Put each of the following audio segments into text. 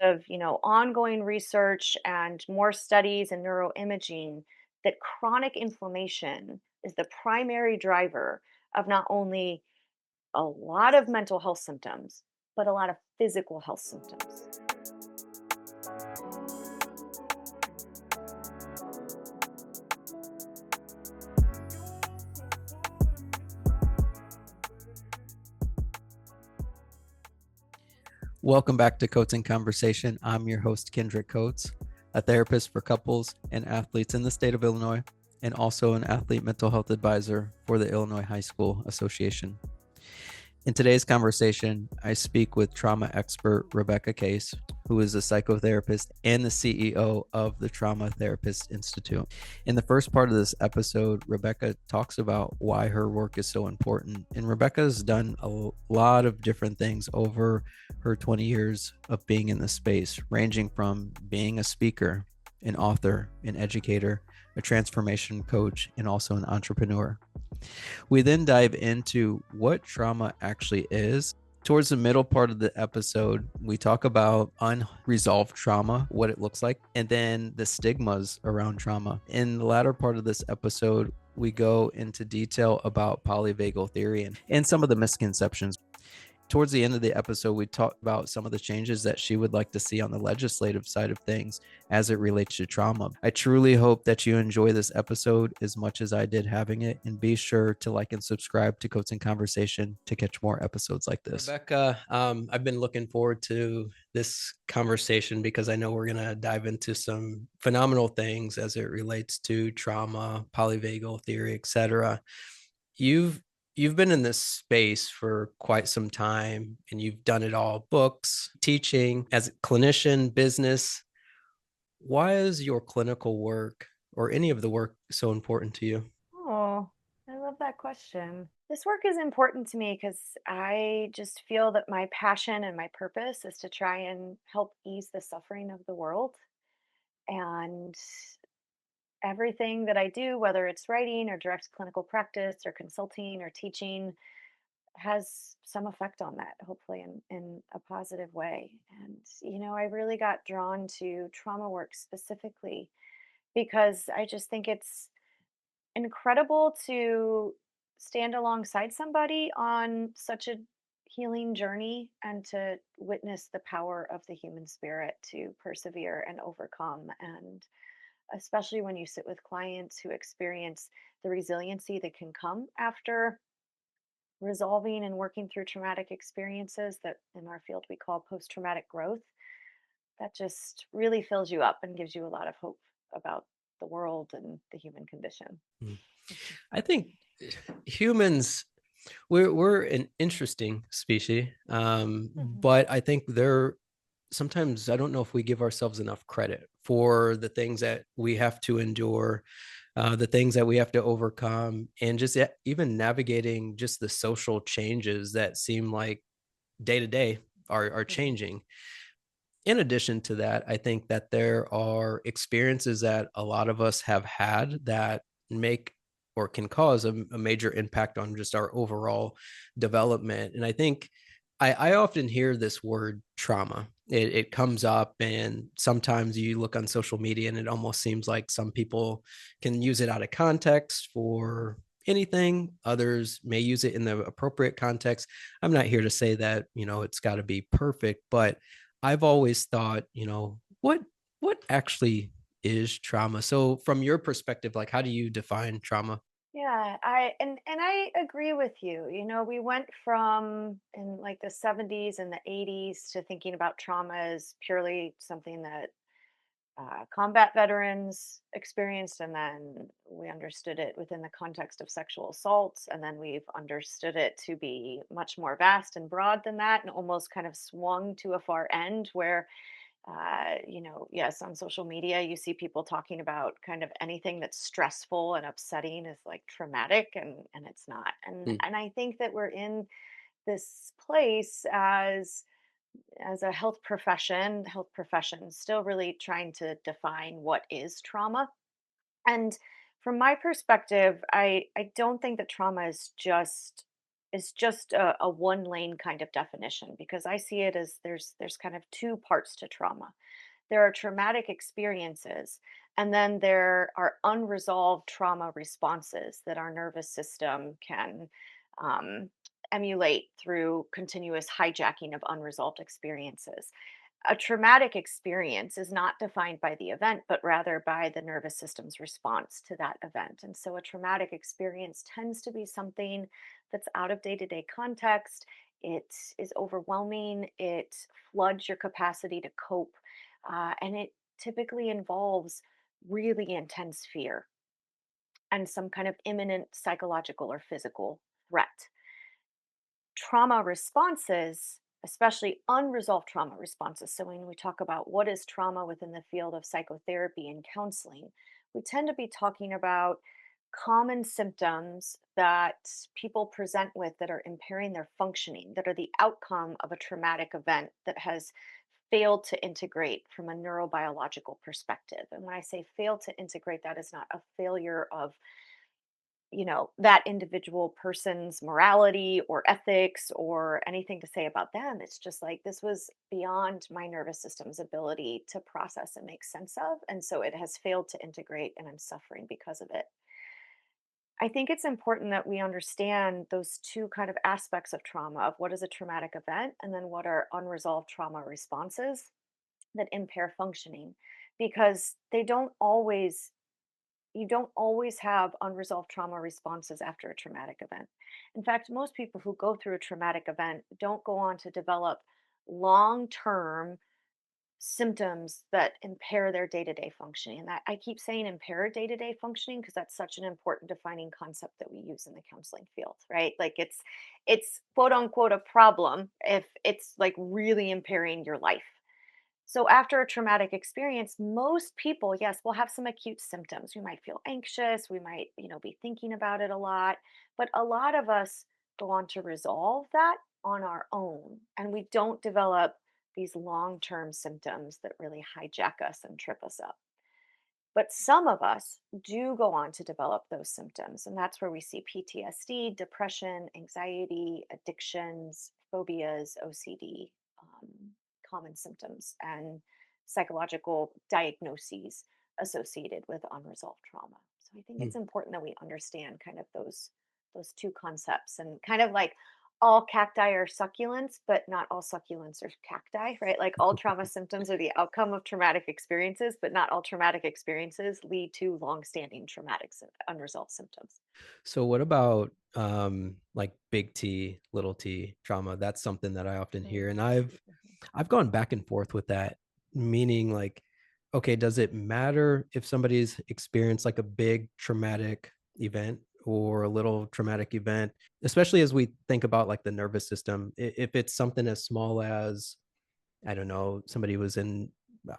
of, ongoing research and more studies and neuroimaging that chronic inflammation is the primary driver of not only a lot of mental health symptoms, but a lot of physical health symptoms. Welcome back to Coats in Conversation. I'm your host, Kendrique Coats, a therapist for couples and athletes in the state of Illinois, and also an athlete mental health advisor for the Illinois High School Association. In today's conversation, I speak with trauma expert Rebecca Kase, who is a psychotherapist and the CEO of the Trauma Therapist Institute. In the first part of this episode, Rebecca talks about why her work is so important. And Rebecca has done a lot of different things over her 20 years of being in this space, ranging from being a speaker, an author, an educator, a transformation coach, and also an entrepreneur. We then dive into what trauma actually is. Towards the middle part of the episode, we talk about unresolved trauma, what it looks like, and then the stigmas around trauma. In the latter part of this episode, we go into detail about polyvagal theory and some of the misconceptions. Towards the end of the episode, we talked about some of the changes that she would like to see on the legislative side of things as it relates to trauma. I truly hope that you enjoy this episode as much as I did having it, and be sure to like and subscribe to Coats in Conversation to catch more episodes like this. Rebecca, I've been looking forward to this conversation because I know we're going to dive into some phenomenal things as it relates to trauma, polyvagal theory, etc. You've you've been in this space for quite some time and you've done it all: books, teaching, as a clinician, business. Why is your clinical work or any of the work so important to you? Oh, I love that question. This work is important to me because I just feel that my passion and my purpose is to try and help ease the suffering of the world. And everything that I do, whether it's writing or direct clinical practice or consulting or teaching, has some effect on that, hopefully in a positive way. And, I really got drawn to trauma work specifically because I just think it's incredible to stand alongside somebody on such a healing journey and to witness the power of the human spirit to persevere and overcome. And especially when you sit with clients who experience the resiliency that can come after resolving and working through traumatic experiences that in our field we call post traumatic growth, that just really fills you up and gives you a lot of hope about the world and the human condition. Mm. I think humans, we're an interesting species, Mhm. but I think they're sometimes, I don't know if we give ourselves enough credit for the things that we have to endure, the things that we have to overcome, and just even navigating just the social changes that seem like day to day are Mhm. changing. In addition to that, I think that there are experiences that a lot of us have had that make or can cause a major impact on just our overall development. And I think I often hear this word trauma. It comes up, and sometimes you look on social media and it almost seems like some people can use it out of context for anything. Others may use it in the appropriate context. I'm not here to say that, it's got to be perfect, but I've always thought, what actually is trauma? So from your perspective, like, how do you define trauma? Yeah, and I agree with you. We went from in like the 70s and the 80s to thinking about trauma as purely something that combat veterans experienced, and then we understood it within the context of sexual assaults, and then we've understood it to be much more vast and broad than that, and almost kind of swung to a far end where yes, on social media, you see people talking about kind of anything that's stressful and upsetting is like traumatic, and it's not. And Mm. and I think that we're in this place as a health profession, still really trying to define what is trauma. And from my perspective, I don't think that trauma is just is just a one lane kind of definition because I see it as there's kind of two parts to trauma. There are traumatic experiences, and then there are unresolved trauma responses that our nervous system can um, emulate through continuous hijacking of unresolved experiences. A traumatic experience is not defined by the event, but rather by the nervous system's response to that event. And so a traumatic experience tends to be something that's out of day to day context. It is overwhelming, it floods your capacity to cope, and it typically involves really intense fear and some kind of imminent psychological or physical threat. Trauma responses, especially unresolved trauma responses. So, when we talk about what is trauma within the field of psychotherapy and counseling, we tend to be talking about common symptoms that people present with that are impairing their functioning, that are the outcome of a traumatic event that has failed to integrate from a neurobiological perspective. And when I say fail to integrate, that is not a failure of that individual person's morality or ethics or anything to say about them. It's just like this was beyond my nervous system's ability to process and make sense of. And so it has failed to integrate, and I'm suffering because of it. I think it's important that we understand those two kind of aspects of trauma of what is a traumatic event and then what are unresolved trauma responses that impair functioning because you don't always have unresolved trauma responses after a traumatic event. In fact, most people who go through a traumatic event don't go on to develop long term symptoms that impair their day to day functioning. And that I keep saying impair day to day functioning because that's such an important defining concept that we use in the counseling field, right? Like it's quote unquote a problem if it's like really impairing your life. So after a traumatic experience, most people, yes, will have some acute symptoms. We might feel anxious, we might, be thinking about it a lot, but a lot of us go on to resolve that on our own and we don't develop these long-term symptoms that really hijack us and trip us up. But some of us do go on to develop those symptoms. And that's where we see PTSD, depression, anxiety, addictions, phobias, OCD, common symptoms, and psychological diagnoses associated with unresolved trauma. So I think Hmm. it's important that we understand kind of those two concepts and kind of like all cacti are succulents, but not all succulents are cacti, right? Like all trauma symptoms are the outcome of traumatic experiences, but not all traumatic experiences lead to long-standing traumatic unresolved symptoms. So what about like big T, little T trauma? That's something that I often hear. Mm, And I've gone back and forth with that, meaning like, okay, does it matter if somebody's experienced like a big traumatic event or a little traumatic event, especially as we think about like the nervous system? If it's something as small as, I don't know,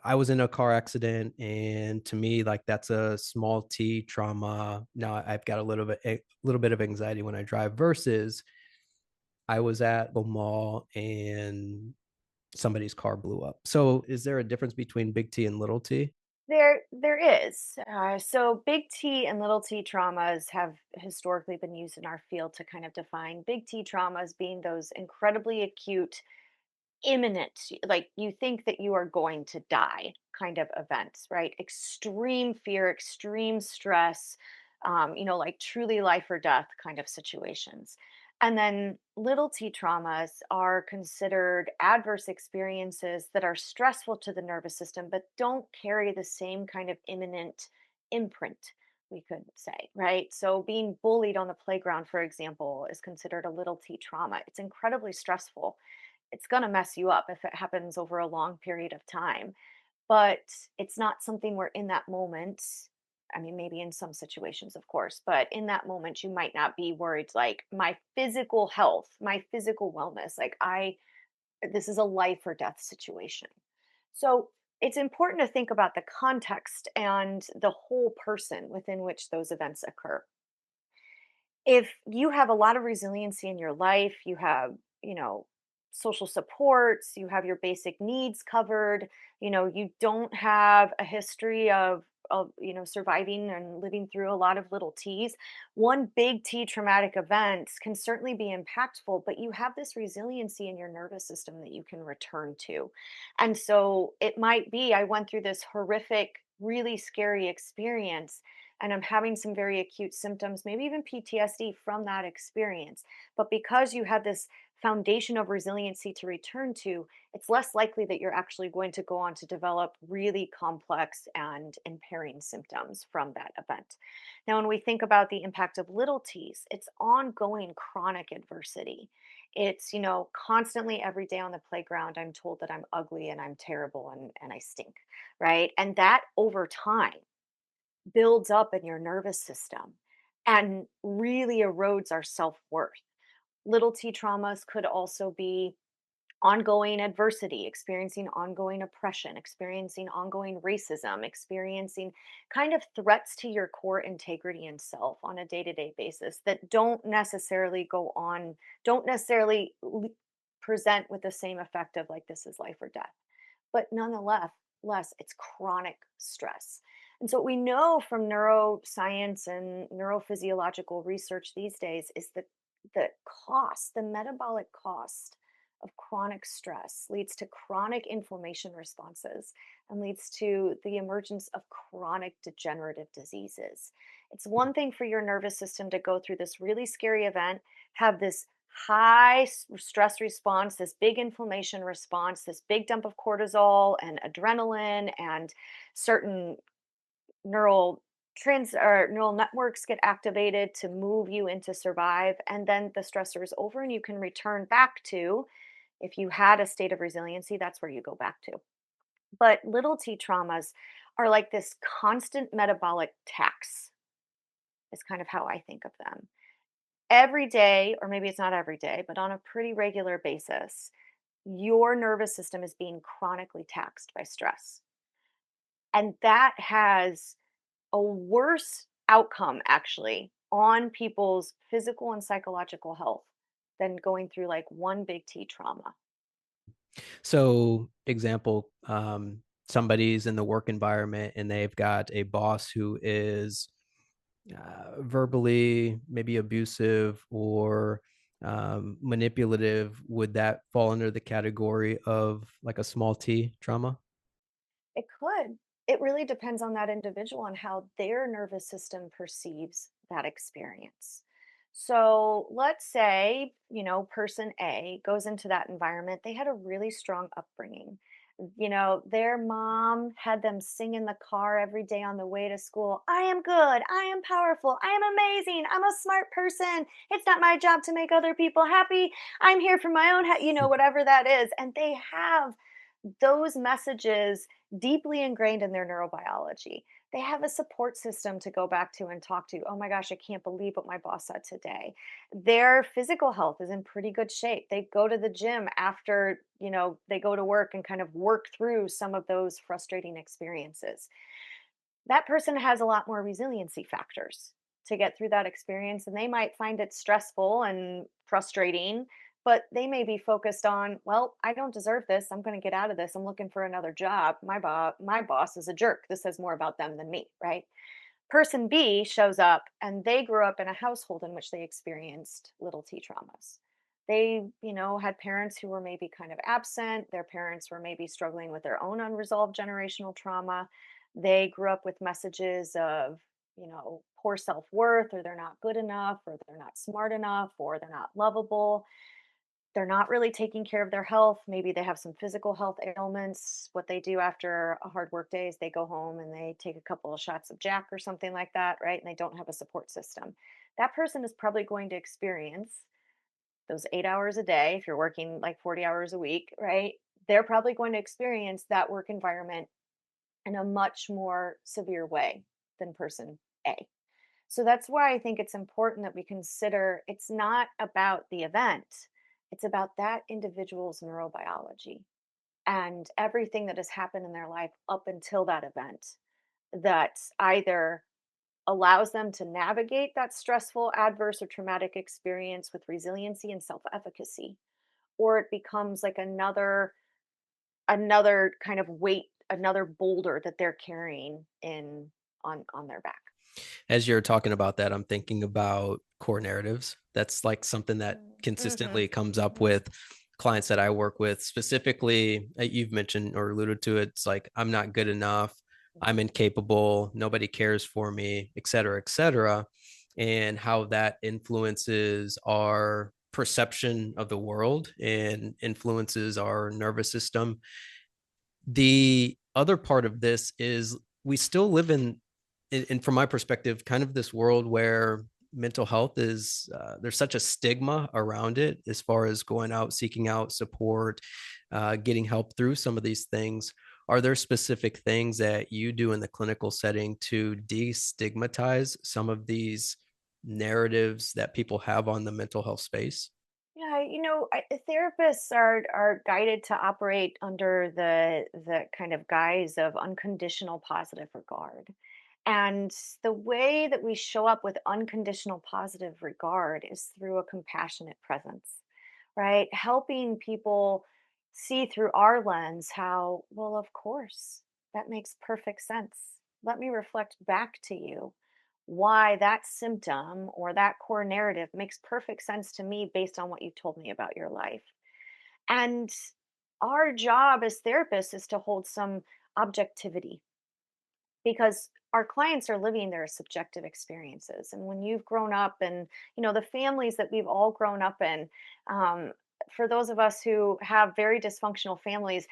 I was in a car accident, and to me, like that's a small T trauma. Now I've got a little bit of anxiety when I drive versus I was at the mall and somebody's car blew up. So is there a difference between big T and little T? There is. So big T and little T traumas have historically been used in our field to kind of define big T traumas being those incredibly acute, imminent, like you think that you are going to die kind of events, right? Extreme fear, extreme stress, like truly life or death kind of situations. And then little t traumas are considered adverse experiences that are stressful to the nervous system, but don't carry the same kind of imminent imprint, we could say, right? So being bullied on the playground, for example, is considered a little t trauma. It's incredibly stressful. It's going to mess you up if it happens over a long period of time. But it's not something where in that moment, I mean, maybe in some situations, of course, but in that moment, you might not be worried like my physical health, my physical wellness. This is a life or death situation. So it's important to think about the context and the whole person within which those events occur. If you have a lot of resiliency in your life, you have, social supports, you have your basic needs covered, you don't have a history of surviving and living through a lot of little T's. One big T traumatic event can certainly be impactful, but you have this resiliency in your nervous system that you can return to. And so it might be I went through this horrific, really scary experience and I'm having some very acute symptoms, maybe even PTSD from that experience. But because you had this foundation of resiliency to return to, it's less likely that you're actually going to go on to develop really complex and impairing symptoms from that event. Now, when we think about the impact of little t's, it's ongoing chronic adversity. It's constantly every day on the playground, I'm told that I'm ugly and I'm terrible and I stink, right? And that over time builds up in your nervous system and really erodes our self worth. Little t traumas could also be ongoing adversity, experiencing ongoing oppression, experiencing ongoing racism, experiencing kind of threats to your core integrity and self on a day to day basis that don't necessarily present with the same effect of like this is life or death. But nonetheless, it's chronic stress. And so, what we know from neuroscience and neurophysiological research these days is that the metabolic cost of chronic stress leads to chronic inflammation responses and leads to the emergence of chronic degenerative diseases. It's one thing for your nervous system to go through this really scary event, have this stress response, this big inflammation response, this big dump of cortisol and adrenaline, and certain neural neural networks get activated to move you into survive, and then the stressor is over and you can return back to, if you had a state of resiliency, that's where you go back to. But little t traumas are like this constant metabolic tax, is kind of how I think of them. Every day, or maybe it's not every day, but on a pretty regular basis, your nervous system is being chronically taxed by stress. And that has a worse outcome actually on people's physical and psychological health than going through like one big T trauma. So, example, somebody's in the work environment and they've got a boss who is verbally maybe abusive or manipulative. Would that fall under the category of like a small T trauma? It could. It really depends on that individual and how their nervous system perceives that experience. So let's say person A goes into that environment. They had a really strong upbringing. Their mom had them sing in the car every day on the way to school. I am good. I am powerful. I am amazing. I'm a smart person. It's not my job to make other people happy. I'm here for my own, whatever that is. And they have those messages deeply ingrained in their neurobiology. They have a support system to go back to and talk to. Oh my gosh, I can't believe what my boss said today. Their physical health is in pretty good shape. They go to the gym after they go to work and kind of work through some of those frustrating experiences. That person has a lot more resiliency factors to get through that experience, and they might find it stressful and frustrating, but they may be focused on, well, I don't deserve this. I'm going to get out of this. I'm looking for another job. My boss is a jerk. This says more about them than me, right? Person B shows up and they grew up in a household in which they experienced little t traumas. They had parents who were maybe kind of absent. Their parents were maybe struggling with their own unresolved generational trauma. They grew up with messages of poor self worth, or they're not good enough, or they're not smart enough, or they're not lovable. They're not really taking care of their health. Maybe they have some physical health ailments. What they do after a hard work day is they go home and they take a couple of shots of Jack or something like that, right? And they don't have a support system. That person is probably going to experience those 8 hours a day. If you're working like 40 hours a week, right? They're probably going to experience that work environment in a much more severe way than person A. So that's why I think it's important that we consider it's not about the event, it's about that individual's neurobiology and everything that has happened in their life up until that event that either allows them to navigate that stressful, adverse, or traumatic experience with resiliency and self efficacy, or it becomes like another kind of weight, another boulder that they're carrying in on their back. As you're talking about that, I'm thinking about core narratives. That's like something that Mhm. consistently comes up Mhm. with clients that I work with. Specifically, you've mentioned or alluded to it, it's like, I'm not good enough, I'm Mhm. incapable, nobody cares for me, et cetera, et cetera. And how that influences our perception of the world and influences our nervous system. The other part of this is we still live in from my perspective, kind of this world where mental health is there's such a stigma around it as far as going out, seeking out support, getting help through some of these things. Are there specific things that you do in the clinical setting to destigmatize some of these narratives that people have on the mental health space? Yeah, therapists are guided to operate under the kind of guise of unconditional positive regard. And the way that we show up with unconditional positive regard is through a compassionate presence, right? Helping people see through our lens how, well, of course, that makes perfect sense. Let me reflect back to you why that symptom or that core narrative makes perfect sense to me based on what you told me about your life. And our job as therapists is to hold some objectivity because our clients are living their subjective experiences. And when you've grown up and, the families that we've all grown up in, um, for those of us who have very dysfunctional families,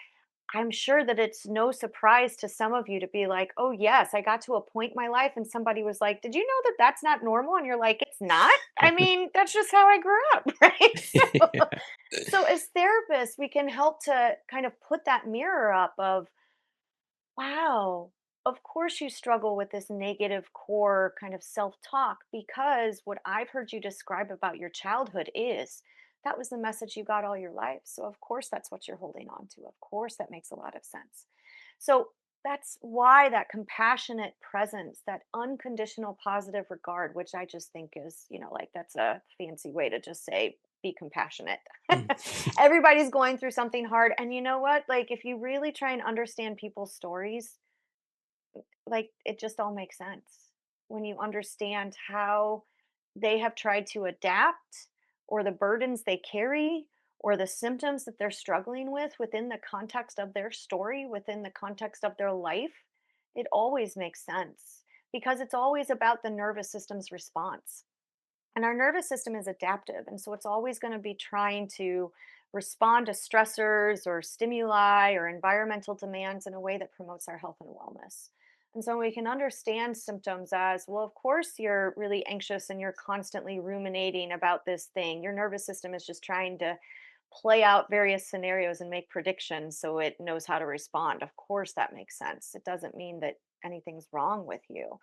I'm sure that it's no surprise to some of you to be like, "Oh, yes, I got to a point in my life and somebody was like, 'Did you know that that's not normal?'" And you're like, "It's not? I mean, that's just how I grew up," right? So as therapists, we can help to kind of put that mirror up of, wow, of course you struggle with this negative core kind of self-talk because what I've heard you describe about your childhood is that was the message you got all your life. So of course that's what you're holding on to. Of course that makes a lot of sense. So that's why that compassionate presence, that unconditional positive regard, which I just think is, like that's a fancy way to just say be compassionate. Everybody's going through something hard. And you know what? Like, if you really try and understand people's stories, like, it just all makes sense when you understand how they have tried to adapt or the burdens they carry or the symptoms that they're struggling with within the context of their story, within the context of their life. It always makes sense because it's always about the nervous system's response. And our nervous system is adaptive. And so it's always going to be trying to respond to stressors or stimuli or environmental demands in a way that promotes our health and wellness. And so we can understand symptoms as, well, of course, you're really anxious and you're constantly ruminating about this thing. Your nervous system is just trying to play out various scenarios and make predictions so it knows how to respond. Of course, that makes sense. It doesn't mean that anything's wrong with you,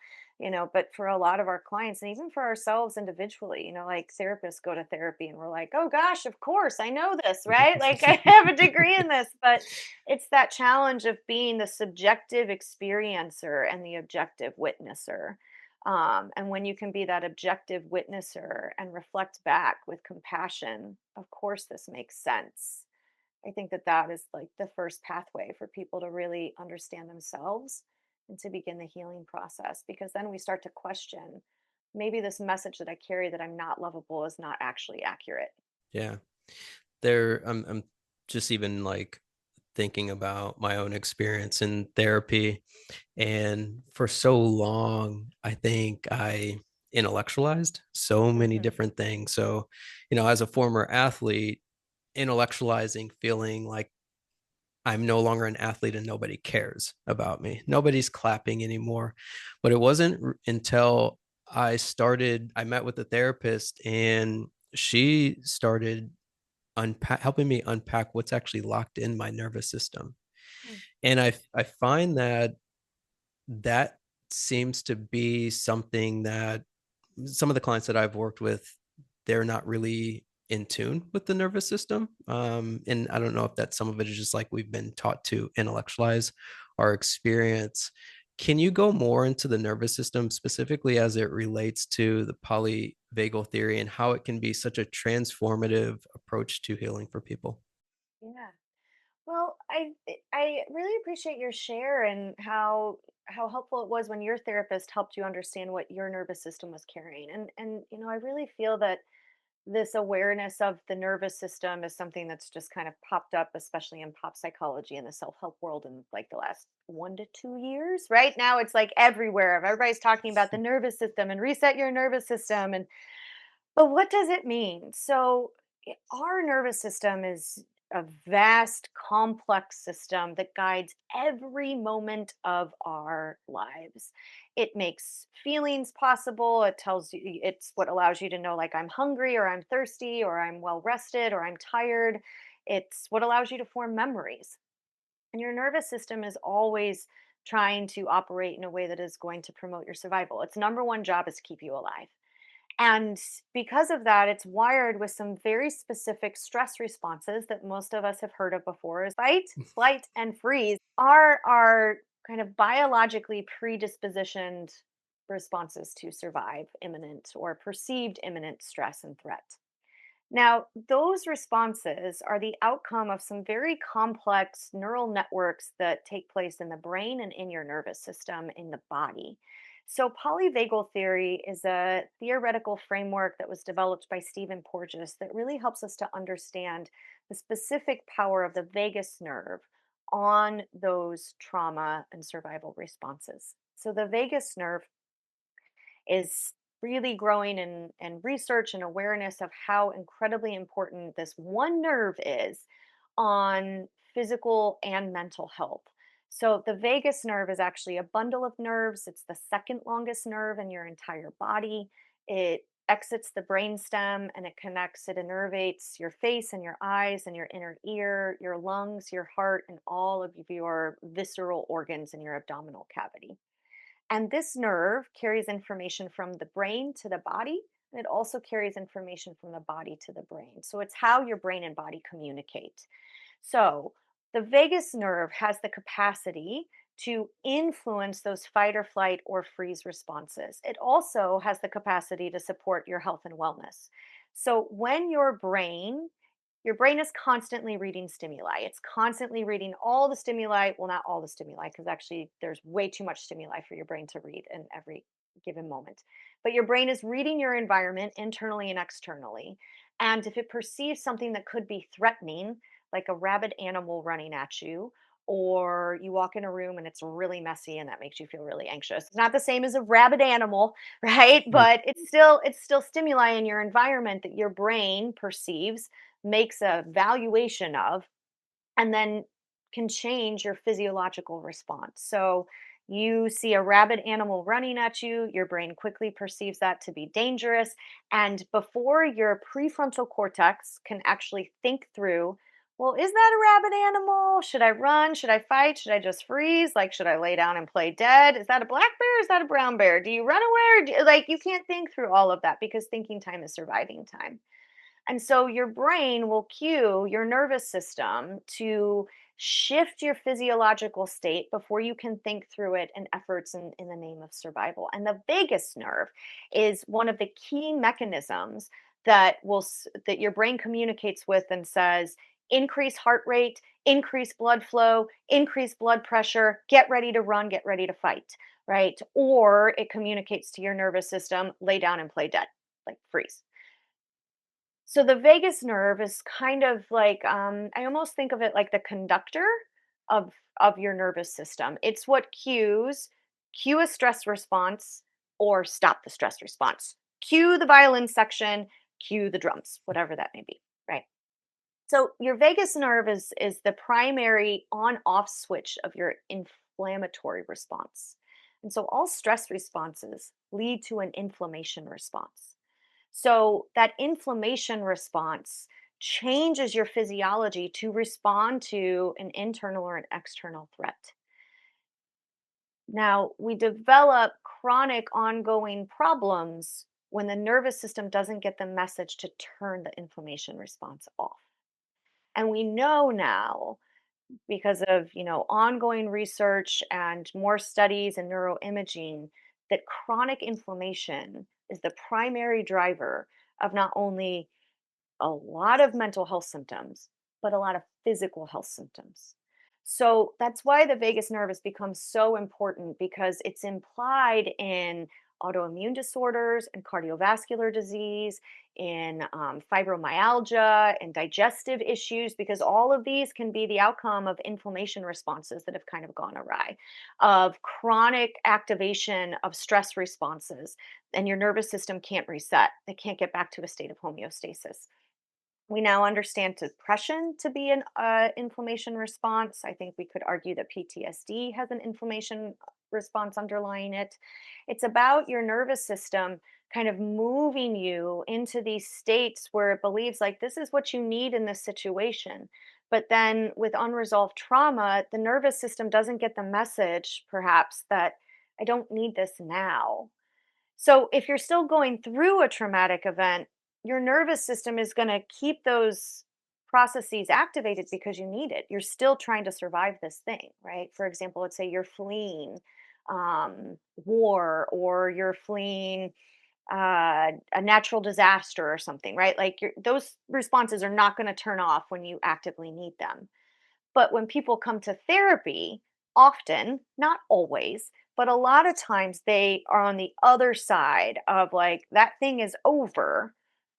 but for a lot of our clients and even for ourselves individually, like therapists go to therapy and we're like, oh gosh, of course, I know this, right? Like I have a degree in this, but it's that challenge of being the subjective experiencer and the objective witnesser. And when you can be that objective witnesser and reflect back with compassion, of course, this makes sense. I think that that is like the first pathway for people to really understand themselves and to begin the healing process because then we start to question maybe this message that I carry that I'm not lovable is not actually accurate. Yeah. I'm just even like thinking about my own experience in therapy. And for so long, I think I intellectualized so many Hmm. different things. So, as a former athlete, intellectualizing, feeling like I'm no longer an athlete and nobody cares about me. Nobody's clapping anymore. But it wasn't until I met with a therapist and she started helping me unpack what's actually locked in my nervous system. And I find that seems to be something that some of the clients that I've worked with, they're not really in tune with the nervous system. And I don't know if that some of it is just like we've been taught to intellectualize our experience. Can you go more into the nervous system specifically as it relates to the polyvagal theory and how it can be such a transformative approach to healing for people? Yeah. Well, I really appreciate your share and how helpful it was when your therapist helped you understand what your nervous system was carrying. And I really feel that this awareness of the nervous system is something that's just kind of popped up, especially in pop psychology and the self-help world in like the last 1 to 2 years. Right now it's like everywhere. Everybody's talking about the nervous system and reset your nervous system. But what does it mean? So, our nervous system is a vast, complex system that guides every moment of our lives. It makes feelings possible. It tells you, it's what allows you to know, like, I'm hungry, or I'm thirsty, or I'm well rested, or I'm tired. It's what allows you to form memories. And your nervous system is always trying to operate in a way that is going to promote your survival. Its number one job is to keep you alive. And because of that, it's wired with some very specific stress responses that most of us have heard of before is fight, flight, and freeze are our kind of biologically predispositioned responses to survive imminent or perceived imminent stress and threat. Now, those responses are the outcome of some very complex neural networks that take place in the brain and in your nervous system in the body. So, polyvagal theory is a theoretical framework that was developed by Stephen Porges that really helps us to understand the specific power of the vagus nerve on those trauma and survival responses. So, the vagus nerve is really growing in research and awareness of how incredibly important this one nerve is on physical and mental health. So, the vagus nerve is actually a bundle of nerves. It's the second longest nerve in your entire body. It exits the brainstem and it connects, it innervates your face and your eyes and your inner ear, your lungs, your heart, and all of your visceral organs in your abdominal cavity. And this nerve carries information from the brain to the body, and it also carries information from the body to the brain. So it's how your brain and body communicate. So the vagus nerve has the capacity to influence those fight or flight or freeze responses. It also has the capacity to support your health and wellness. So when your brain is constantly reading stimuli. It's constantly reading all the stimuli. Well, not all the stimuli, because actually there's way too much stimuli for your brain to read in every given moment. But your brain is reading your environment internally and externally. And if it perceives something that could be threatening, like a rabid animal running at you, or you walk in a room and it's really messy and that makes you feel really anxious. It's not the same as a rabid animal, right? Mm. But it's still stimuli in your environment that your brain perceives, makes a valuation of, and then can change your physiological response. So you see a rabid animal running at you, your brain quickly perceives that to be dangerous. And before your prefrontal cortex can actually think through, well, is that a rabid animal? Should I run? Should I fight? Should I just freeze? Like, should I lay down and play dead? Is that a black bear? Is that a brown bear? Do you run away? Like, you can't think through all of that because thinking time is surviving time. And so your brain will cue your nervous system to shift your physiological state before you can think through it in efforts in the name of survival. And the vagus nerve is one of the key mechanisms that your brain communicates with and says, increase heart rate, increase blood flow, increase blood pressure, get ready to run, get ready to fight, right? Or it communicates to your nervous system, lay down and play dead, like freeze. So the vagus nerve is kind of like I almost think of it like the conductor of your nervous system. It's what cue a stress response or stop the stress response. Cue the violin section, cue the drums, whatever that may be, right? So your vagus nerve is the primary on off switch of your inflammatory response. And so all stress responses lead to an inflammation response. So that inflammation response changes your physiology to respond to an internal or an external threat. Now, we develop chronic ongoing problems when the nervous system doesn't get the message to turn the inflammation response off. And we know now because of, ongoing research and more studies in neuroimaging that chronic inflammation is the primary driver of not only a lot of mental health symptoms, but a lot of physical health symptoms. So that's why the vagus nerve has become so important because it's implied in autoimmune disorders and cardiovascular disease, in fibromyalgia and digestive issues, because all of these can be the outcome of inflammation responses that have kind of gone awry, of chronic activation of stress responses, and your nervous system can't reset. It can't get back to a state of homeostasis. We now understand depression to be an inflammation response. I think we could argue that PTSD has an inflammation response underlying it. It's about your nervous system kind of moving you into these states where it believes like this is what you need in this situation. But then with unresolved trauma, the nervous system doesn't get the message, perhaps, that I don't need this now. So if you're still going through a traumatic event, your nervous system is going to keep those processes activated because you need it. You're still trying to survive this thing, right? For example, let's say you're fleeing war, or you're fleeing a natural disaster or something, right? Like those responses are not going to turn off when you actively need them. But when people come to therapy, often, not always, but a lot of times they are on the other side of like, that thing is over.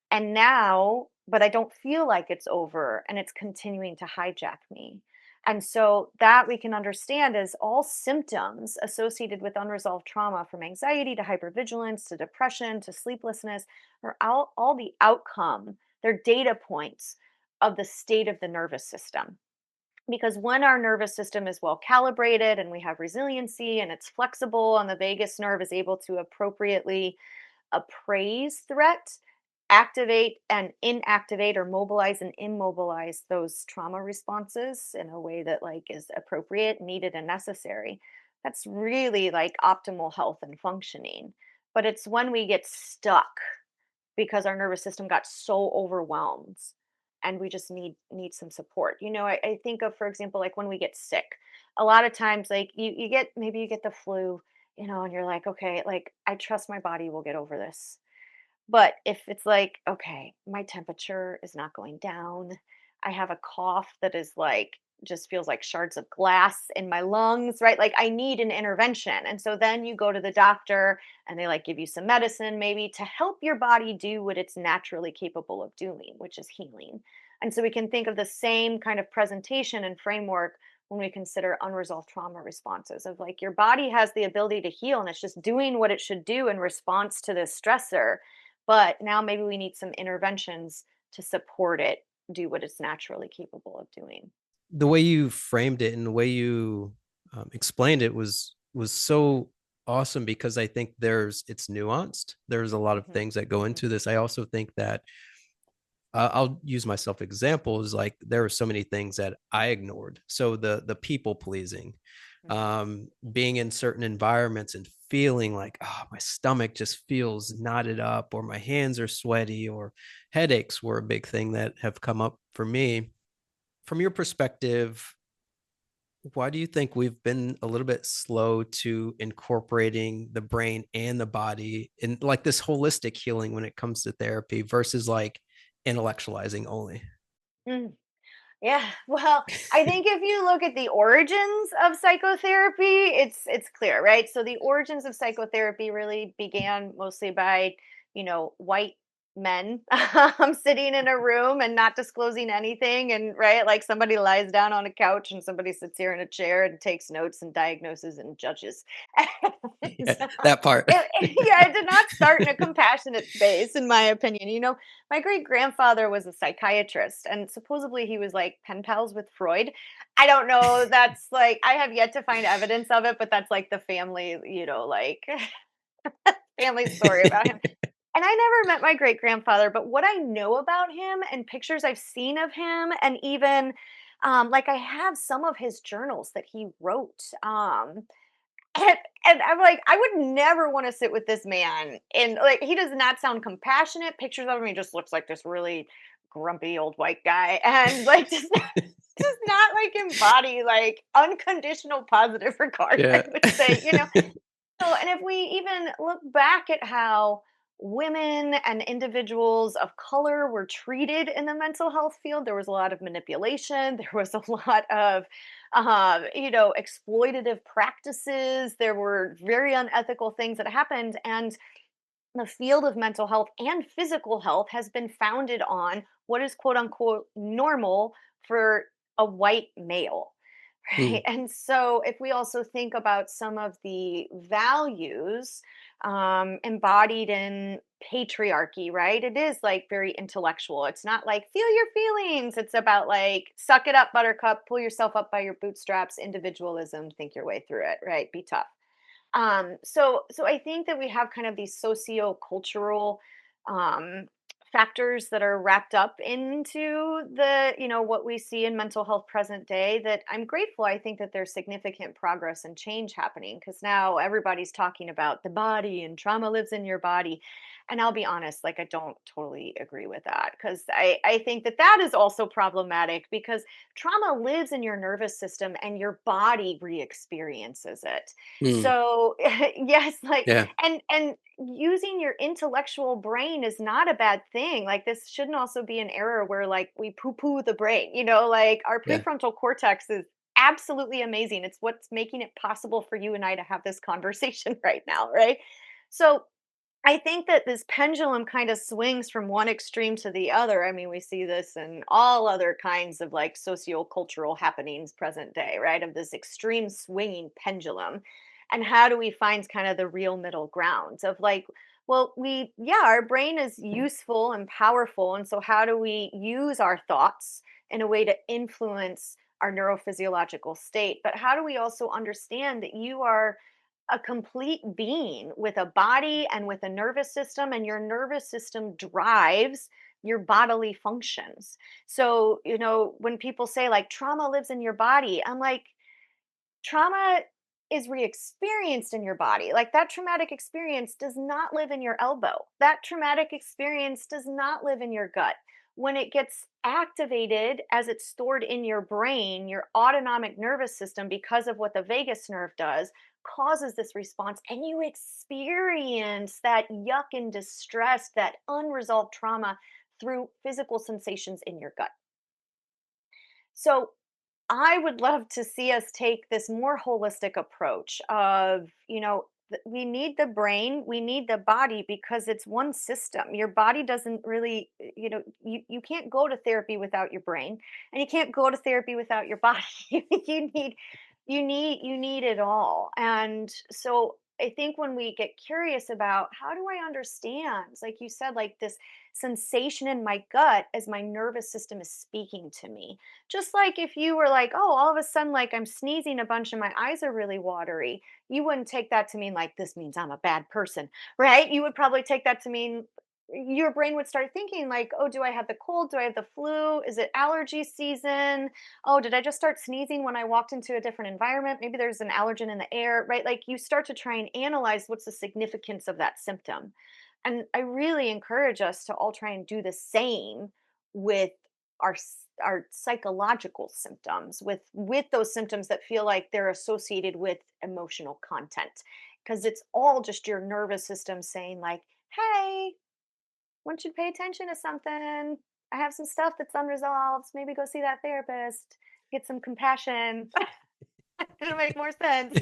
And now, but I don't feel like it's over and it's continuing to hijack me. And so that we can understand as all symptoms associated with unresolved trauma, from anxiety to hypervigilance to depression to sleeplessness, are all the outcome, they're data points of the state of the nervous system. Because when our nervous system is well calibrated and we have resiliency and it's flexible, and the vagus nerve is able to appropriately appraise threat, activate and inactivate, or mobilize and immobilize those trauma responses in a way that like is appropriate, needed, and necessary, that's really like optimal health and functioning. But it's when we get stuck because our nervous system got so overwhelmed and we just need some support. I think of, for example, like when we get sick, a lot of times like you get, maybe you get the flu, and you're like, okay, like I trust my body will get over this. But if it's like, okay, my temperature is not going down, I have a cough that is like, just feels like shards of glass in my lungs, right? Like I need an intervention. And so then you go to the doctor and they like give you some medicine maybe to help your body do what it's naturally capable of doing, which is healing. And so we can think of the same kind of presentation and framework when we consider unresolved trauma responses, of like your body has the ability to heal and it's just doing what it should do in response to this stressor, but now maybe we need some interventions to support it do what it's naturally capable of doing. The way you framed it and the way you explained it was so awesome, because I think it's nuanced. There's a lot of Mhm, things that go mhm, into this. I also think that I'll use myself examples. Like there were so many things that I ignored. So the people pleasing, mhm. being in certain environments and feeling like, oh, my stomach just feels knotted up, or my hands are sweaty, or headaches were a big thing that have come up for me. From your perspective, why do you think we've been a little bit slow to incorporating the brain and the body in like this holistic healing when it comes to therapy versus like intellectualizing only? Mm. Yeah, well, I think if you look at the origins of psychotherapy, it's clear, right? So the origins of psychotherapy really began mostly by, white men sitting in a room and not disclosing anything, and right, like somebody lies down on a couch and somebody sits here in a chair and takes notes and diagnoses and judges. And, Yeah, that part. yeah, it did not start in a compassionate space, in my opinion. My great grandfather was a psychiatrist, and supposedly he was like pen pals with Freud. I don't know. That's like, I have yet to find evidence of it, but that's like the family, like family story about him. And I never met my great grandfather, but what I know about him and pictures I've seen of him, and even like I have some of his journals that he wrote. And and I'm like, I would never wanna sit with this man, and, like, he does not sound compassionate. Pictures of him, he just looks like this really grumpy old white guy, and, like, just does not like embody like unconditional positive regard, I Yeah. would say, you know. So, and if we even look back at how women and individuals of color were treated in the mental health field, there was a lot of manipulation. There was a lot of, exploitative practices. There were very unethical things that happened. And the field of mental health and physical health has been founded on what is quote unquote normal for a white male. Mm, Right. And so, if we also think about some of the values embodied in patriarchy, right? It is like very intellectual. It's not like feel your feelings. It's about like suck it up, buttercup, pull yourself up by your bootstraps, individualism, think your way through it, right? Be tough. So I think that we have kind of these socio-cultural um, factors that are wrapped up into the, what we see in mental health present day that I'm grateful. I think that there's significant progress and change happening because now everybody's talking about the body and trauma lives in your body. And I'll be honest, like I don't totally agree with that because I think that that is also problematic because trauma lives in your nervous system and your body re-experiences it. mm, So, yes, like yeah. and using your intellectual brain is not a bad thing. Like this shouldn't also be an error where like we poo-poo the brain, like our Yeah. prefrontal cortex is absolutely amazing. It's what's making it possible for you and I to have this conversation right now, right? So, I think that this pendulum kind of swings from one extreme to the other. I mean, we see this in all other kinds of like socio-cultural happenings present day, right? Of this extreme swinging pendulum. And how do we find kind of the real middle ground of like, well, yeah, our brain is useful and powerful. And so, how do we use our thoughts in a way to influence our neurophysiological state? But how do we also understand that you are a complete being with a body and with a nervous system, and your nervous system drives your bodily functions. So, when people say like trauma lives in your body, I'm like, trauma is re-experienced in your body. Like that traumatic experience does not live in your elbow. That traumatic experience does not live in your gut. When it gets activated as it's stored in your brain, your autonomic nervous system, because of what the vagus nerve does, causes this response, and you experience that yuck and distress, that unresolved trauma through physical sensations in your gut. So, I would love to see us take this more holistic approach of, we need the brain, we need the body because it's one system. Your body doesn't really, you can't go to therapy without your brain, and you can't go to therapy without your body. you need you need it all. And so I think when we get curious about how do I understand, like you said, like this sensation in my gut as my nervous system is speaking to me, just like if you were like, oh, all of a sudden, like I'm sneezing a bunch and my eyes are really watery, you wouldn't take that to mean like this means I'm a bad person, right? You would probably take that to mean your brain would start thinking like, oh, do I have the cold? Do I have the flu? Is it allergy season? Oh, did I just start sneezing when I walked into a different environment? Maybe there's an allergen in the air, right? Like you start to try and analyze what's the significance of that symptom. And I really encourage us to all try and do the same with our psychological symptoms, with those symptoms that feel like they're associated with emotional content, because it's all just your nervous system saying like, hey, want you to pay attention to something. I have some stuff that's unresolved. Maybe go see that therapist. Get some compassion. It'll make more sense.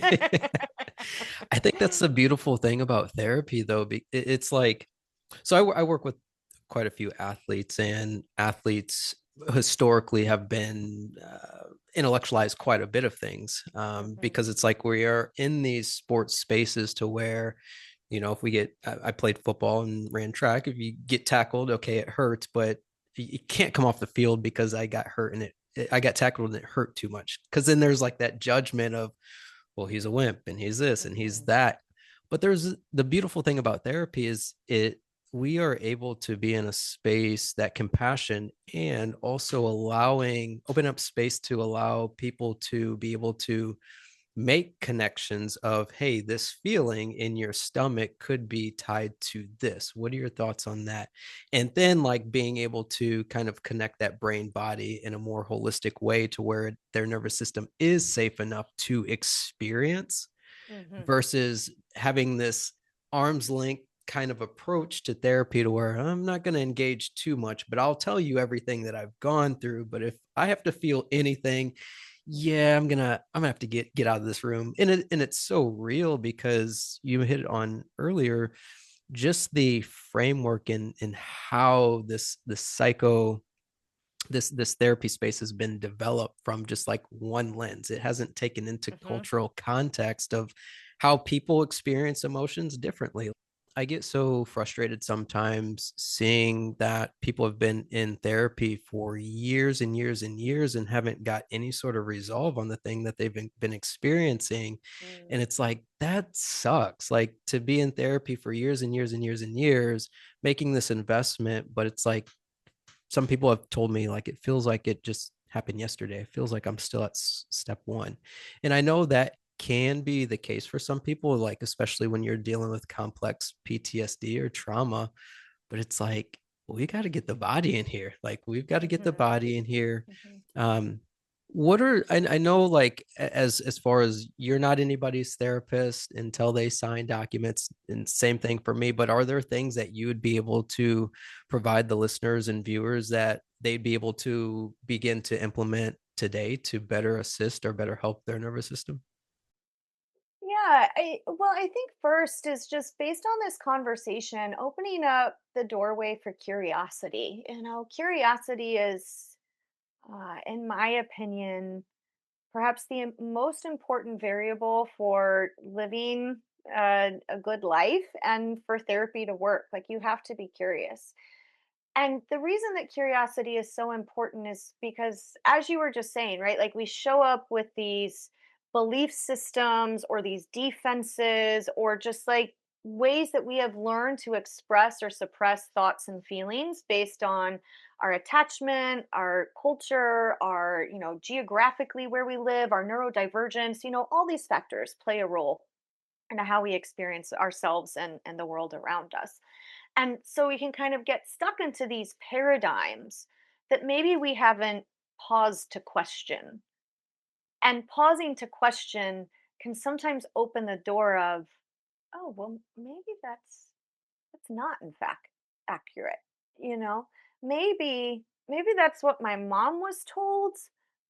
I think that's the beautiful thing about therapy, though. It's like, so I work with quite a few athletes, and athletes historically have been intellectualized quite a bit of things, Mhm, because it's like we are in these sports spaces to where, if we get, I played football and ran track. If you get tackled, okay, it hurts, but you can't come off the field because I got hurt and I got tackled and it hurt too much. Because then there's like that judgment of, well, he's a wimp and he's this and he's mhm, that. But there's the beautiful thing about therapy is we are able to be in a space that compassion and also allowing open up space to allow people to be able to make connections of, hey, this feeling in your stomach could be tied to this. What are your thoughts on that? And then like being able to kind of connect that brain body in a more holistic way to where their nervous system is safe enough to experience Hmm. versus having this arm's length kind of approach to therapy to where I'm not going to engage too much, but I'll tell you everything that I've gone through. But if I have to feel anything, Hmm. yeah, I'm gonna have to get out of this room. And it's so real because you hit it on earlier, just the framework and how this psycho this therapy space has been developed from just like one lens. It hasn't taken into Hmm. cultural context of how people experience emotions differently. I get so frustrated sometimes seeing that people have been in therapy for years and years and years and haven't got any sort of resolve on the thing that they've been experiencing. And it's like, that sucks. Like to be in therapy for years and years and years and years, making this investment, but it's like some people have told me like it feels like it just happened yesterday. It feels like I'm still at step one. And I know that can be the case for some people, like especially when you're dealing with complex PTSD or trauma, but it's like we got to get the body in here. Like we've got to get the Hmm. body in here. Hmm. Um, what are I know like as far as you're not anybody's therapist until they sign documents, and same thing for me, but are there things that you would be able to provide the listeners and viewers that they'd be able to begin to implement today to better assist or better help their nervous system? Yeah, I think first is just based on this conversation, opening up the doorway for curiosity. Curiosity is, in my opinion, perhaps the most important variable for living a good life and for therapy to work. Like, you have to be curious. And the reason that curiosity is so important is because, as you were just saying, right? Like, we show up with these belief systems or these defenses or just like ways that we have learned to express or suppress thoughts and feelings based on our attachment, our culture, our, geographically where we live, our neurodivergence, all these factors play a role in how we experience ourselves and the world around us. And so we can kind of get stuck into these paradigms that maybe we haven't paused to question. And pausing to question can sometimes open the door of, oh, well, maybe that's not in fact accurate, you know? Maybe that's what my mom was told,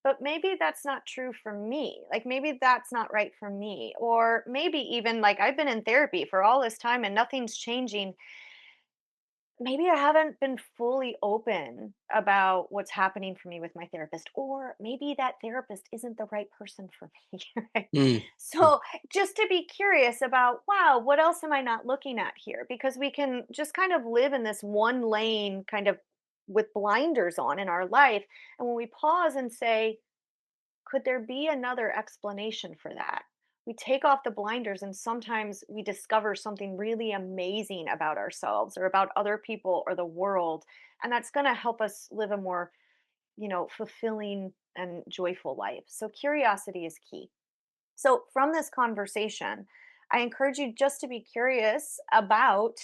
but maybe that's not true for me. Like, maybe that's not right for me. Or maybe even like I've been in therapy for all this time and nothing's changing. Maybe I haven't been fully open about what's happening for me with my therapist, or maybe that therapist isn't the right person for me. Right? Mm, mm, So, just to be curious about, wow, what else am I not looking at here? Because we can just kind of live in this one lane, kind of with blinders on in our life. And when we pause and say, could there be another explanation for that? We take off the blinders and sometimes we discover something really amazing about ourselves or about other people or the world. And that's going to help us live a more, fulfilling and joyful life. So curiosity is key. So from this conversation, I encourage you just to be curious about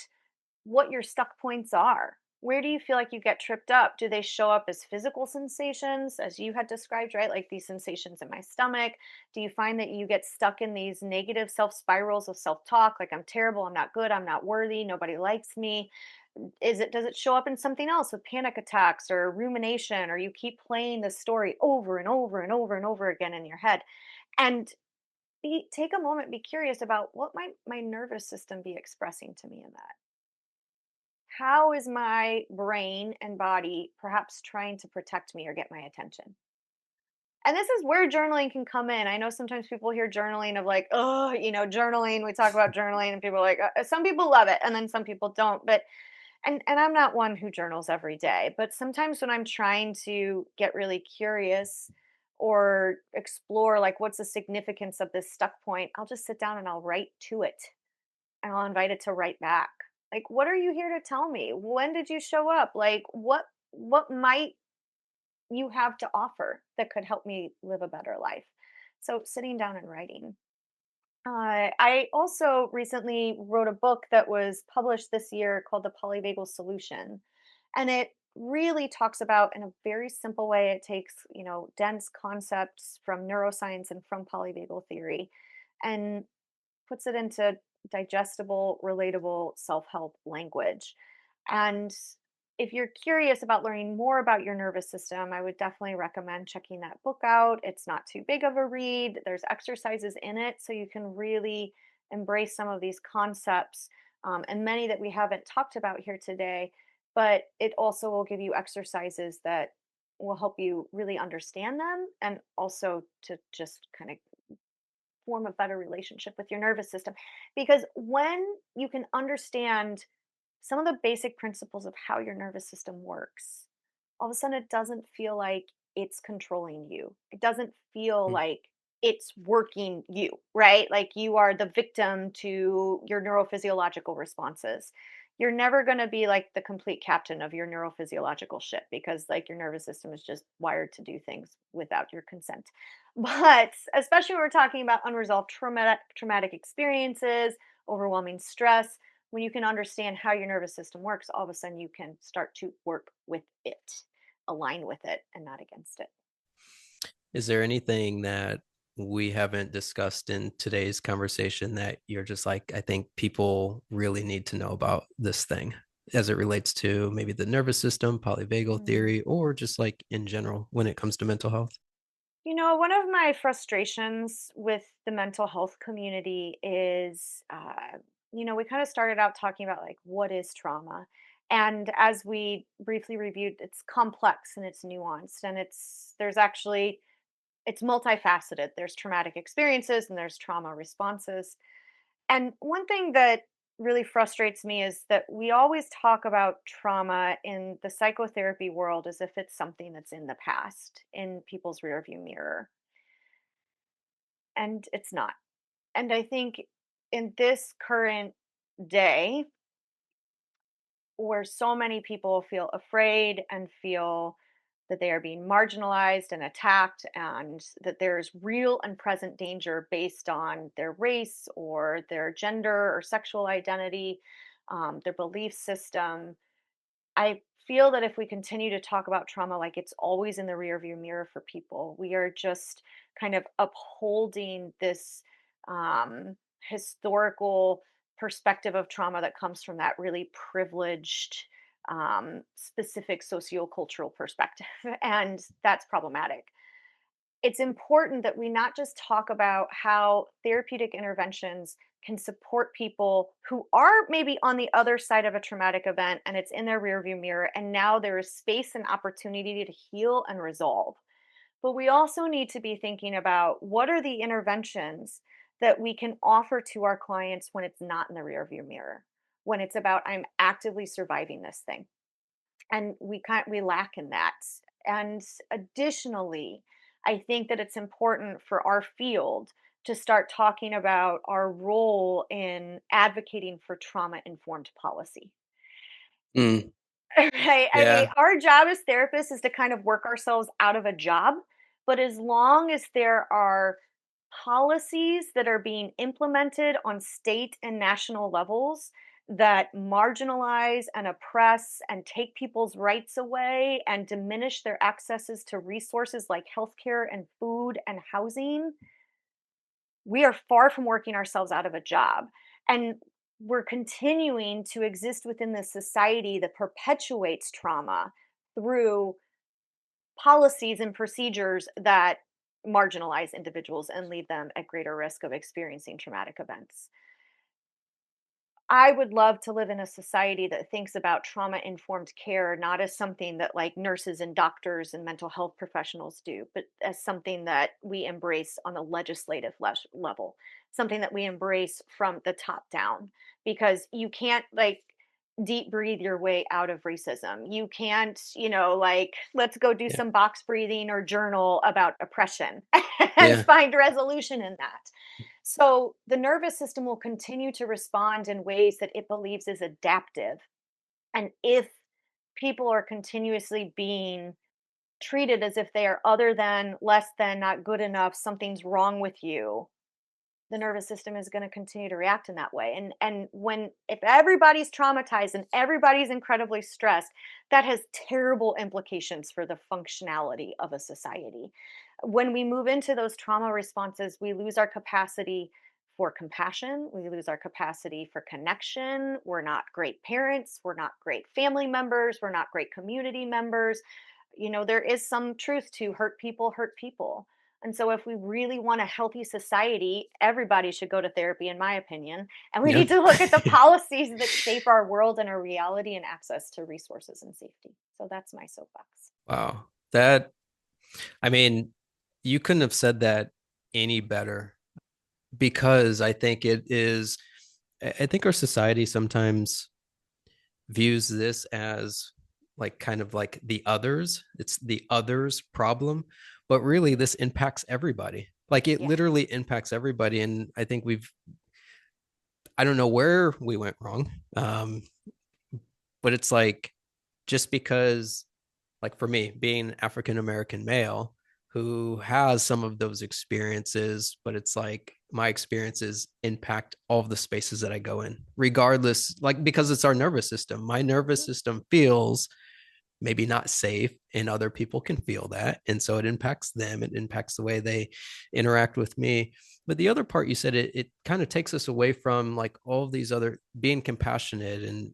what your stuck points are. Where do you feel like you get tripped up? Do they show up as physical sensations, as you had described, right? Like these sensations in my stomach? Do you find that you get stuck in these negative self spirals of self talk, like I'm terrible, I'm not good, I'm not worthy, nobody likes me? Does it show up in something else with panic attacks or rumination, or you keep playing the story over and over and over and over again in your head? And take a moment, be curious about what might my nervous system be expressing to me in that. How is my brain and body perhaps trying to protect me or get my attention? And this is where journaling can come in. I know sometimes people hear journaling of like, oh, journaling. We talk about journaling, and people are like, some people love it, and then some people don't. But and I'm not one who journals every day, but sometimes when I'm trying to get really curious or explore like what's the significance of this stuck point, I'll just sit down and I'll write to it and I'll invite it to write back. Like, what are you here to tell me? When did you show up? Like, what might you have to offer that could help me live a better life? So, sitting down and writing. I also recently wrote a book that was published this year called The Polyvagal Solution. And it really talks about, in a very simple way, it takes, dense concepts from neuroscience and from polyvagal theory and puts it into digestible, relatable self help language. And if you're curious about learning more about your nervous system, I would definitely recommend checking that book out. It's not too big of a read, there's exercises in it, so you can really embrace some of these concepts and many that we haven't talked about here today. But it also will give you exercises that will help you really understand them and also to just kind of form a better relationship with your nervous system. Because when you can understand some of the basic principles of how your nervous system works, all of a sudden it doesn't feel like it's controlling you. It doesn't feel Mm. like it's working you, right? Like you are the victim to your neurophysiological responses. You're never going to be like the complete captain of your neurophysiological ship because like your nervous system is just wired to do things without your consent. But especially when we're talking about unresolved traumatic experiences, overwhelming stress, when you can understand how your nervous system works, all of a sudden you can start to work with it, align with it, and not against it. Is there anything that we haven't discussed in today's conversation that you're just like, I think people really need to know about this thing as it relates to maybe the nervous system, polyvagal Mm. theory, or just like in general when it comes to mental health? One of my frustrations with the mental health community is, we kind of started out talking about like what is trauma. And as we briefly reviewed, it's complex and it's nuanced and it's multifaceted. There's traumatic experiences and there's trauma responses. And one thing that really frustrates me is that we always talk about trauma in the psychotherapy world as if it's something that's in the past, in people's rearview mirror. And it's not. And I think in this current day, where so many people feel afraid and feel that they are being marginalized and attacked, and that there's real and present danger based on their race or their gender or sexual identity, their belief system. I feel that if we continue to talk about trauma like it's always in the rearview mirror for people, we are just kind of upholding this historical perspective of trauma that comes from that really privileged, specific sociocultural perspective. And that's problematic. It's important that we not just talk about how therapeutic interventions can support people who are maybe on the other side of a traumatic event and it's in their rearview mirror and now there is space and opportunity to heal and resolve. But we also need to be thinking about what are the interventions that we can offer to our clients when it's not in the rearview mirror, when it's about I'm actively surviving this thing, and we lack in that. And additionally, I think that it's important for our field to start talking about our role in advocating for trauma informed policy. Mm, Right. I mean, yeah, our job as therapists is to kind of work ourselves out of a job. But as long as there are policies that are being implemented on state and national levels that marginalize and oppress and take people's rights away and diminish their accesses to resources like healthcare and food and housing, we are far from working ourselves out of a job. And we're continuing to exist within this society that perpetuates trauma through policies and procedures that marginalize individuals and leave them at greater risk of experiencing traumatic events. I would love to live in a society that thinks about trauma informed care not as something that like nurses and doctors and mental health professionals do, but as something that we embrace on a legislative level, something that we embrace from the top down. Because you can't like deep breathe your way out of racism. You can't, like, let's go do yeah, some box breathing or journal about oppression and yeah. find resolution in that. So the nervous system will continue to respond in ways that it believes is adaptive. And if people are continuously being treated as if they are other than, less than, not good enough, something's wrong with you, the nervous system is going to continue to react in that way. And when if everybody's traumatized and everybody's incredibly stressed, that has terrible implications for the functionality of a society. When we move into those trauma responses, we lose our capacity for compassion, we lose our capacity for connection, we're not great parents, we're not great family members, we're not great community members. There is some truth to hurt people hurt people. And so, if we really want a healthy society, everybody should go to therapy, in my opinion. And we Yeah. need to look at the policies that shape our world and our reality and access to resources and safety. So, that's my soapbox. Wow. That, I mean, you couldn't have said that any better, because I think it is, I think our society sometimes views this as like kind of like the others. It's the others problem, but really Hmm. this impacts everybody. Like it Yeah. literally impacts everybody. And I think I don't know where we went wrong. But it's like, just because, like for me, being an African American male who has some of those experiences, but it's like my experiences impact all of the spaces that I go in, regardless, like because it's our nervous system. My nervous Hmm. system feels maybe not safe, and other people can feel that. And so it impacts them, it impacts the way they interact with me. But the other part you said, it kind of takes us away from like all of these other being compassionate. And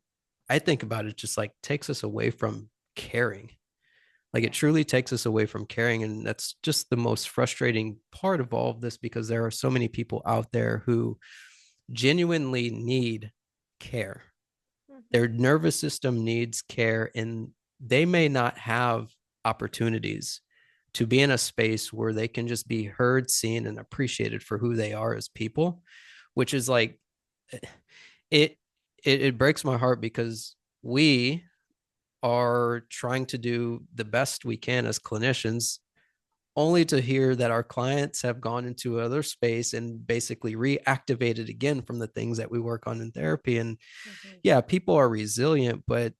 I think about it just like takes us away from caring. Like it Yeah. truly takes us away from caring. And that's just the most frustrating part of all of this, because there are so many people out there who genuinely need care. Their Hmm. nervous system needs care, and they may not have opportunities to be in a space where they can just be heard, seen, and appreciated for who they are as people, which is like it it breaks my heart, because we are trying to do the best we can as clinicians, only to hear that our clients have gone into other space and basically reactivated again from the things that we work on in therapy. And Hmm. yeah, people are resilient, but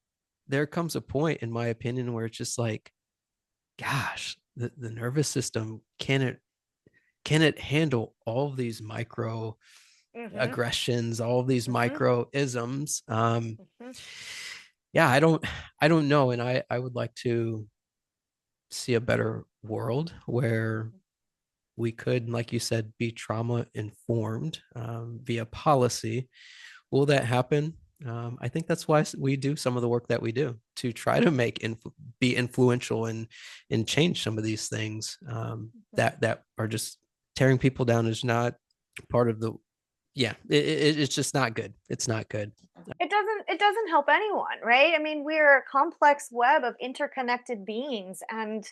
there comes a point, in my opinion, where it's just like, gosh, the nervous system, can it handle all of these micro Hmm. aggressions, all of these Hmm. micro isms? Hmm. Yeah, I don't know. And I would like to see a better world where we could, like you said, be trauma informed via policy. Will that happen? I think that's why we do some of the work that we do, to try to be influential and change some of these things Hmm. that are just tearing people down. Is not part of the, yeah, it's just not good. It's not good. It doesn't help anyone, right? I mean, we're a complex web of interconnected beings, and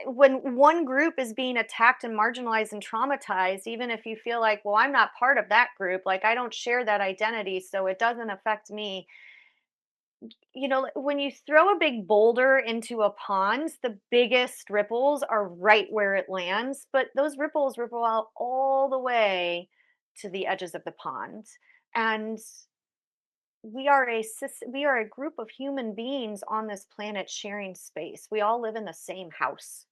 when one group is being attacked and marginalized and traumatized, even if you feel like, well, I'm not part of that group, like I don't share that identity, so it doesn't affect me. When you throw a big boulder into a pond, the biggest ripples are right where it lands, but those ripples ripple out all the way to the edges of the pond. And we are a group of human beings on this planet sharing space. We all live in the same house.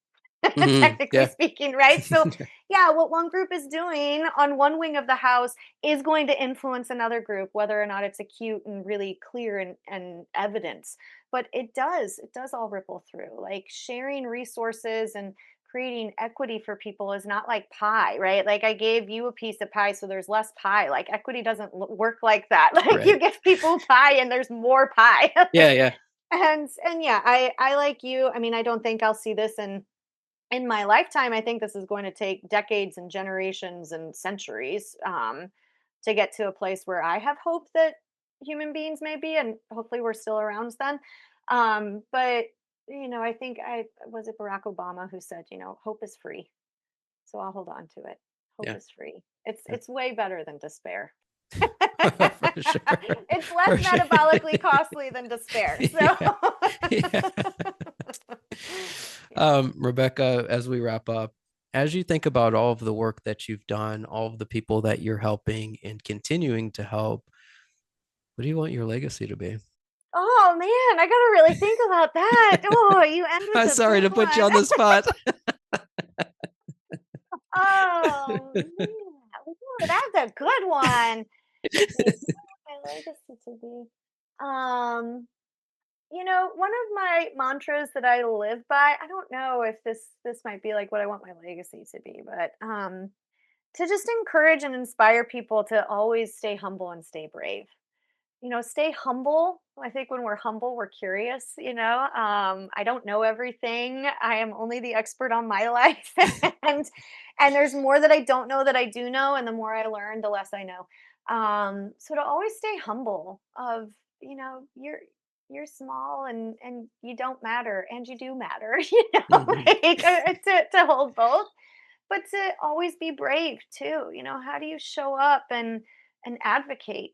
Technically Yeah. speaking, right? So, yeah, what one group is doing on one wing of the house is going to influence another group, whether or not it's acute and really clear and evidence. But it does all ripple through. Like sharing resources and creating equity for people is not like pie, right? Like I gave you a piece of pie, so there's less pie. Like equity doesn't work like that. Like you Right. give people pie and there's more pie. Yeah, yeah. And yeah, I like you. I mean, I don't think I'll see this in my lifetime. I think this is going to take decades and generations and centuries to get to a place where I have hope that human beings may be, and hopefully we're still around then. But I think I was it Barack Obama who said, hope is free. So I'll hold on to it. Hope Yeah, is free. It's yeah. it's way better than despair. For sure. It's less For sure. metabolically costly than despair. So Yeah. Yeah. yeah. Rebecca, as we wrap up, as you think about all of the work that you've done, all of the people that you're helping and continuing to help, what do you want your legacy to be? Oh man, I gotta really think about that. Oh, you end I'm with a sorry good to put you one. on the spot. Oh man, ooh, that's a good one. Let's see, who I want my legacy to be? Um, one of my mantras that I live by. I don't know if this might be like what I want my legacy to be, but to just encourage and inspire people to always stay humble and stay brave. Stay humble. I think when we're humble, we're curious, I don't know everything. I am only the expert on my life. And there's more that I don't know that I do know. And the more I learn, the less I know. So to always stay humble of, you're small and you don't matter and you do matter, Mhm. like to hold both, but to always be brave too. How do you show up and advocate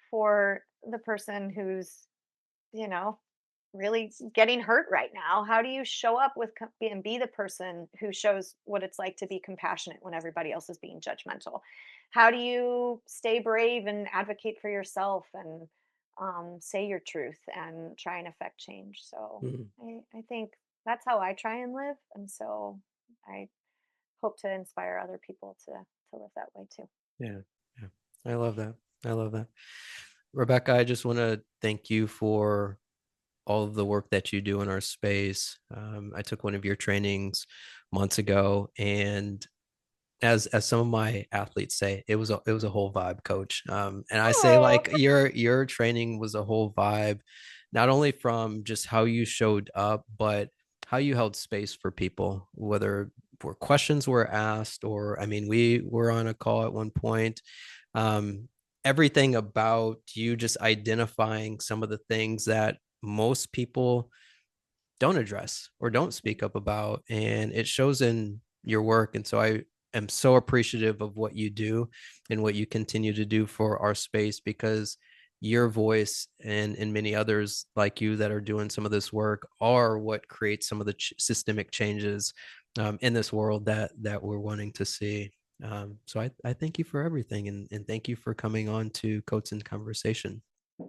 for the person who's, you know, really getting hurt right now? How do you show up and be the person who shows what it's like to be compassionate when everybody else is being judgmental? How do you stay brave and advocate for yourself and say your truth and try and affect change? So Mhm. I think that's how I try and live. And so I hope to inspire other people to live that way too. Yeah. Yeah. I love that. I love that. Rebecca, I just want to thank you for all of the work that you do in our space. I took one of your trainings months ago, and as some of my athletes say, it was a whole vibe, coach. And I say Oh, like your training was a whole vibe, not only from just how you showed up, but how you held space for people, whether questions were asked, or I mean, we were on a call at one point. um, Everything about you just identifying some of the things that most people don't address or don't speak up about, and it shows in your work. And so I am so appreciative of what you do and what you continue to do for our space, because your voice and many others like you that are doing some of this work are what creates some of the systemic changes in this world that we're wanting to see. So I thank you for everything, and thank you for coming on to Coats in Conversation. I'm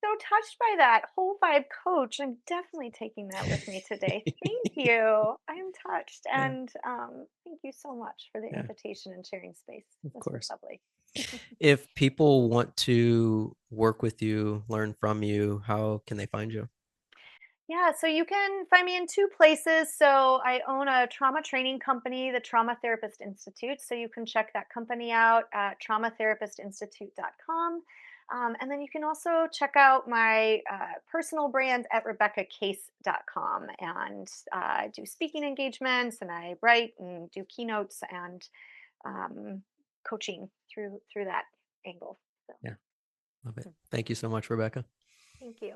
so touched by that whole vibe coach. I'm definitely taking that with me today. Thank you. I am touched. Yeah, And thank you so much for the yeah, invitation and sharing space. of This was course. lovely. If people want to work with you, learn from you, how can they find you? Yeah, so you can find me in two places. So I own a trauma training company, the Trauma Therapist Institute. So you can check that company out at traumatherapistinstitute.com. And then you can also check out my personal brand at rebeccacase.com. And I do speaking engagements and I write and do keynotes and um, coaching through that angle. So Yeah, love it. Thank you so much, Rebecca. thank you.